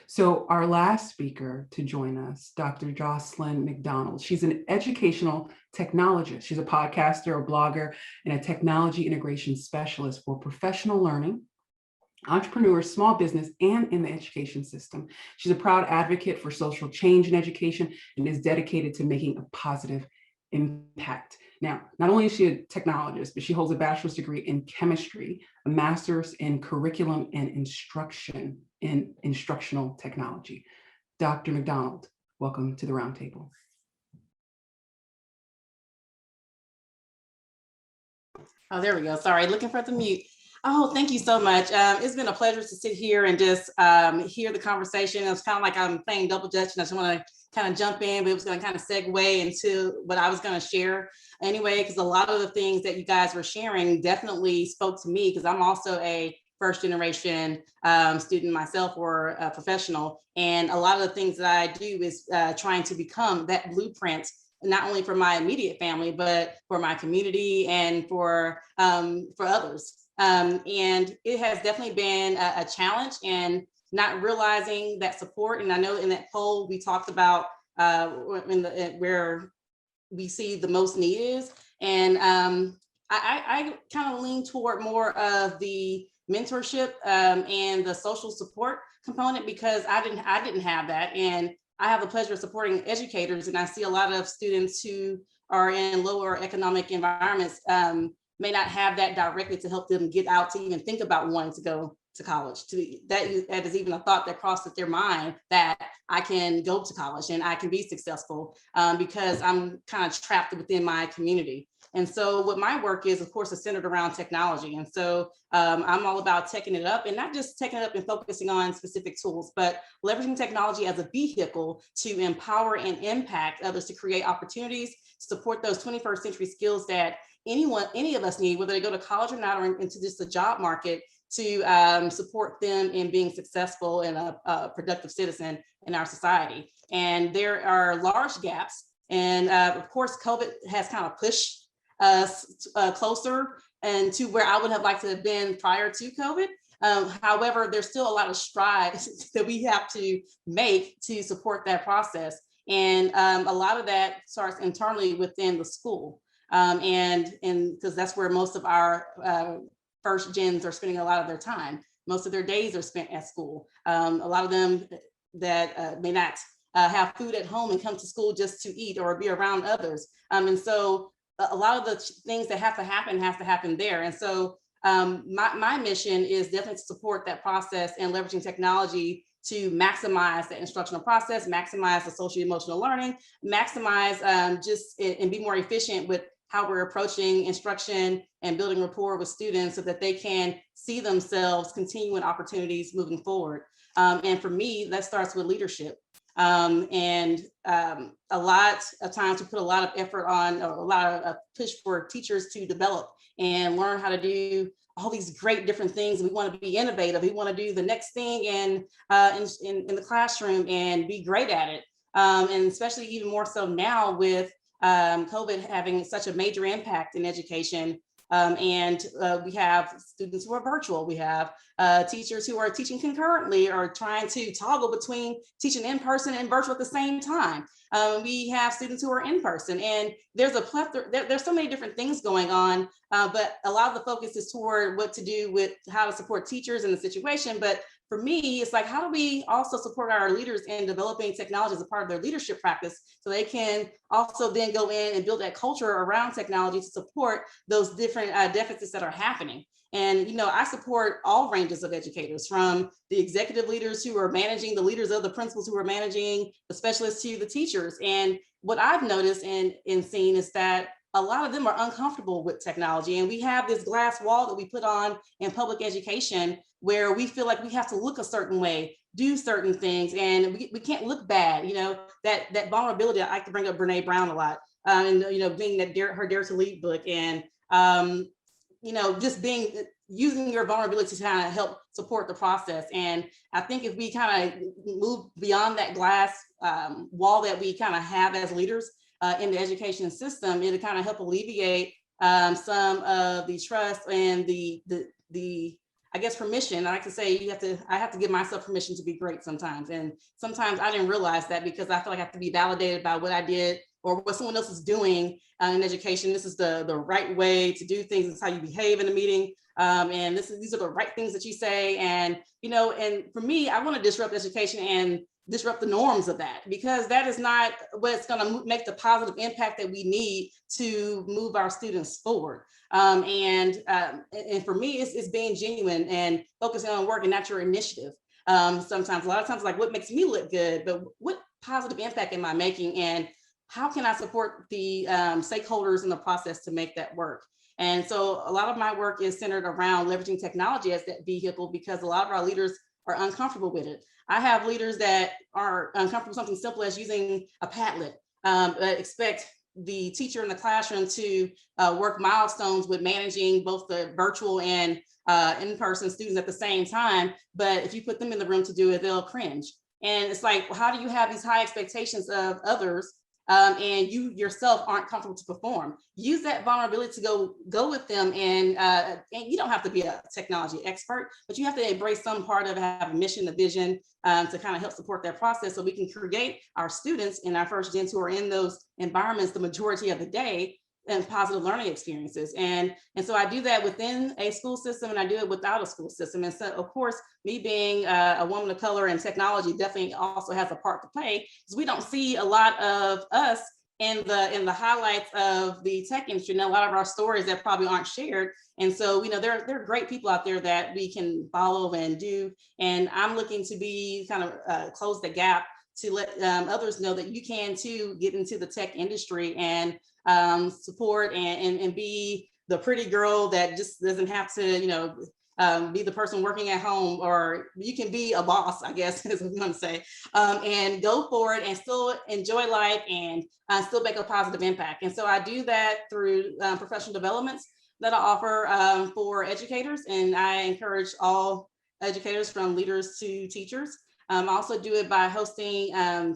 So our last speaker to join us, Dr. Jocelyn Mcdonald. She's an educational technologist. She's a podcaster, a blogger, and a technology integration specialist for professional learning, entrepreneurs, small business, and in the education system. She's a proud advocate for social change in education and is dedicated to making a positive impact. Now, not only is she a technologist, but she holds a bachelor's degree in chemistry, a master's in curriculum and instruction in instructional technology. Dr. Mcdonald, welcome to the roundtable. Oh, there we go. Sorry, looking for the mute. Oh, thank you so much. It's been a pleasure to sit here and just hear the conversation. It was kind of like I'm playing double dutch, and I just want to kind of jump in, but it was going to kind of segue into what I was going to share anyway, because a lot of the things that you guys were sharing definitely spoke to me, because I'm also a first generation student myself, or a professional. And a lot of the things that I do is trying to become that blueprint, not only for my immediate family, but for my community and for others. And it has definitely been a challenge, and not realizing that support. And I know in that poll we talked about where we see the most need is. And I kind of lean toward more of the mentorship and the social support component, because I didn't have that. And I have the pleasure of supporting educators, and I see a lot of students who are in lower economic environments may not have that directly to help them get out to even think about wanting to go to college. That is even a thought that crosses their mind, that I can go to college and I can be successful because I'm kind of trapped within my community. And so what my work is, of course, is centered around technology. And so I'm all about teching it up, and not just teching it up and focusing on specific tools, but leveraging technology as a vehicle to empower and impact others, to create opportunities, support those 21st century skills that any of us need, whether they go to college or not, or into just the job market, to support them in being successful and a productive citizen in our society. And there are large gaps. And of course, COVID has kind of pushed us closer and to where I would have liked to have been prior to COVID. However, there's still a lot of strides that we have to make to support that process. And a lot of that starts internally within the school. And because that's where most of our first gens are spending a lot of their time. Most of their days are spent at school. A lot of them that may not have food at home and come to school just to eat or be around others. And so a lot of the things that have to happen there. And so my mission is definitely to support that process and leveraging technology to maximize the instructional process, maximize the social emotional learning, maximize just and be more efficient with how we're approaching instruction and building rapport with students so that they can see themselves continuing opportunities moving forward. And for me, that starts with leadership. And a lot of times we put a lot of effort on, a lot of push for teachers to develop and learn how to do all these great different things. We want to be innovative. We want to do the next thing in the classroom and be great at it. And especially even more so now with COVID having such a major impact in education, And we have students who are virtual. We have teachers who are teaching concurrently or trying to toggle between teaching in person and virtual at the same time. We have students who are in person, and there's a plethora, there's so many different things going on, but a lot of the focus is toward what to do with how to support teachers in the situation. But for me, it's like, how do we also support our leaders in developing technology as a part of their leadership practice so they can also then go in and build that culture around technology to support those different deficits that are happening. And, you know, I support all ranges of educators, from the executive leaders who are managing, the leaders of the principals who are managing, the specialists to the teachers. And what I've noticed and seen is that a lot of them are uncomfortable with technology. And we have this glass wall that we put on in public education where we feel like we have to look a certain way, do certain things, and we can't look bad. You know, that vulnerability, I like to bring up Brene Brown a lot, and, you know, being that her Dare to Lead book, and, you know, just using your vulnerability to kind of help support the process. And I think if we kind of move beyond that glass wall that we kind of have as leaders in the education system, it'll kind of help alleviate some of the trust and the I guess permission. I like to say I have to give myself permission to be great sometimes. And sometimes I didn't realize that because I feel like I have to be validated by what I did or what someone else is doing in education. This is the right way to do things. This is how you behave in a meeting. And these are the right things that you say. And, you know, and for me, I want to disrupt education and disrupt the norms of that, because that is not what's going to make the positive impact that we need to move our students forward. And for me, it's being genuine and focusing on work and not your initiative. Sometimes, a lot of times, like, what makes me look good, but what positive impact am I making, and how can I support the stakeholders in the process to make that work? And so a lot of my work is centered around leveraging technology as that vehicle, because a lot of our leaders are uncomfortable with it. I have leaders that are uncomfortable with something simple as using a Padlet, that expect the teacher in the classroom to work milestones with managing both the virtual and in-person students at the same time. But if you put them in the room to do it, they'll cringe. And it's like, well, how do you have these high expectations of others and you yourself aren't comfortable to perform? Use that vulnerability to go with them. And you don't have to be a technology expert, but you have to embrace some part of it, have a mission, a vision to kind of help support that process, so we can create our students and our first gens who are in those environments the majority of the day and positive learning experiences. And so I do that within a school system, and I do it without a school system. And so, of course, me being a woman of color in technology definitely also has a part to play, because we don't see a lot of us in the highlights of the tech industry, and a lot of our stories that probably aren't shared. And so, you know, there are great people out there that we can follow and do. And I'm looking to be kind of close the gap to let others know that you can too get into the tech industry and support and be the pretty girl that just doesn't have to, you know, be the person working at home, or you can be a boss, I guess is what I'm going to say, and go for it and still enjoy life and still make a positive impact. And so I do that through professional developments that I offer for educators, and I encourage all educators from leaders to teachers. I also do it by hosting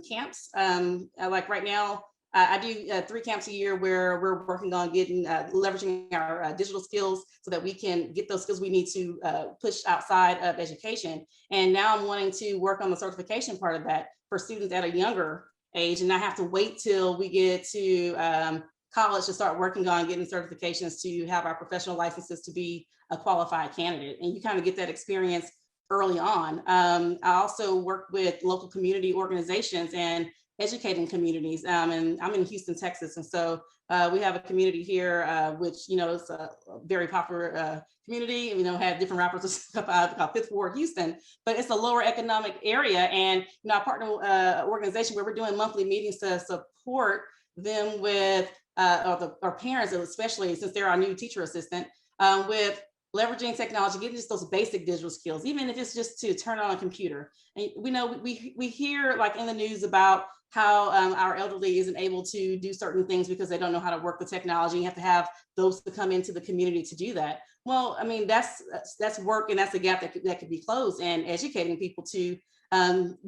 camps. Like right now, I do 3 camps a year where we're working on getting leveraging our digital skills so that we can get those skills we need to push outside of education. And now I'm wanting to work on the certification part of that for students at a younger age, and I have to wait till we get to college to start working on getting certifications to have our professional licenses to be a qualified candidate. And you kind of get that experience early on. I also work with local community organizations and educating communities. And I'm in Houston, Texas. And so we have a community here, which, you know, is a very popular community. You know, have different rappers called Fifth Ward Houston, but it's a lower economic area. And, you know, I partner with an organization where we're doing monthly meetings to support them with, or parents, especially since they're our new teacher assistant, with leveraging technology, getting just those basic digital skills, even if it's just to turn on a computer. And we know we hear like in the news about how our elderly isn't able to do certain things because they don't know how to work the technology. You have to have those to come into the community to do that. Well, I mean, that's work, and that's a gap that could be closed, and educating people to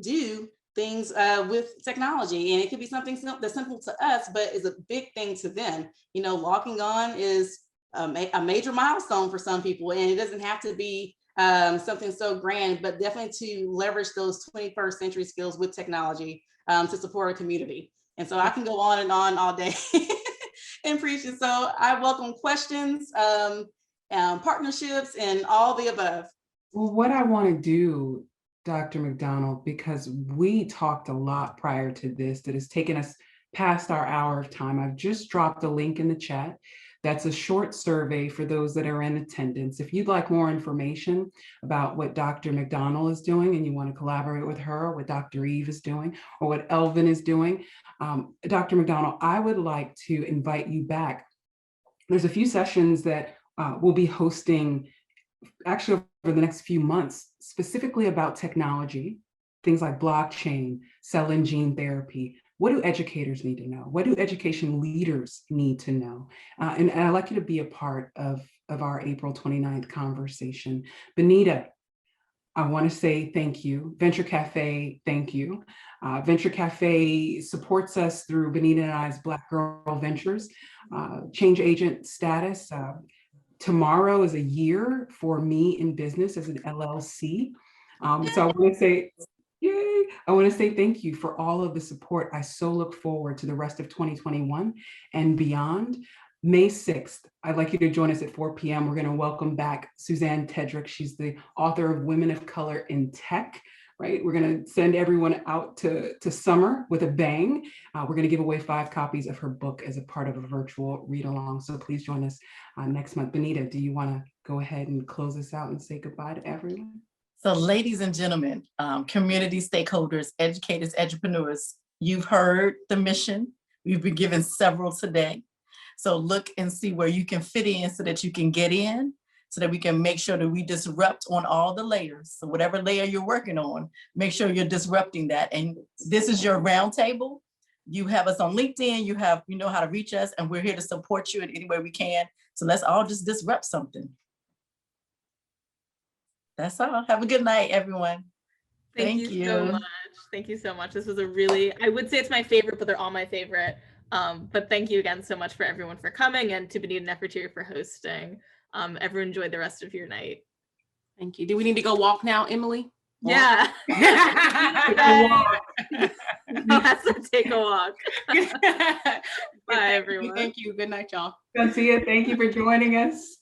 do things with technology. And it could be something that's simple to us, but is a big thing to them. You know, logging on is a major milestone for some people, and it doesn't have to be something so grand, but definitely to leverage those 21st century skills with technology to support a community. And so I can go on and on all day and preach it. So I welcome questions, partnerships, and all the above. Well, what I want to do, Dr. McDonald, because we talked a lot prior to this that has taken us past our hour of time. I've just dropped a link in the chat. That's a short survey for those that are in attendance. If you'd like more information about what Dr. McDonald is doing and you want to collaborate with her, or what Dr. Eve is doing, or what Elvin is doing, Dr. McDonald, I would like to invite you back. There's a few sessions that we'll be hosting actually over the next few months, specifically about technology, things like blockchain, cell and gene therapy. What do educators need to know? What do education leaders need to know? And I'd like you to be a part of our April 29th conversation. Benita, I want to say thank you. Venture Café, thank you. Venture Café supports us through Benita and I's Black Girl Ventures, change agent status. Tomorrow is a year for me in business as an LLC. So I want to say, yay! I want to say thank you for all of the support. I so look forward to the rest of 2021 and beyond. May 6th, I'd like you to join us at 4 p.m. We're going to welcome back Suzanne Tedrick. She's the author of Women of Color in Tech, right? We're going to send everyone out to summer with a bang. We're going to give away 5 copies of her book as a part of a virtual read along. So please join us next month. Benita, do you want to go ahead and close us out and say goodbye to everyone? So ladies and gentlemen, community stakeholders, educators, edupreneurs, you've heard the mission. We've been given several today. So look and see where you can fit in so that you can get in, so that we can make sure that we disrupt on all the layers. So whatever layer you're working on, make sure you're disrupting that. And this is your roundtable. You have us on LinkedIn, you know how to reach us, and we're here to support you in any way we can. So let's all just disrupt something. That's all. Have a good night, everyone. Thank you so much. Thank you so much. This was a really, I would say it's my favorite, but they're all my favorite. But thank you again so much for everyone for coming, and to Benita and Neferteri for hosting. Everyone enjoy the rest of your night. Thank you. Do we need to go walk now, Emily? Yeah. I'll have to take a walk. Bye, everyone. Thank you. Good night, y'all. Good to see you. Thank you for joining us.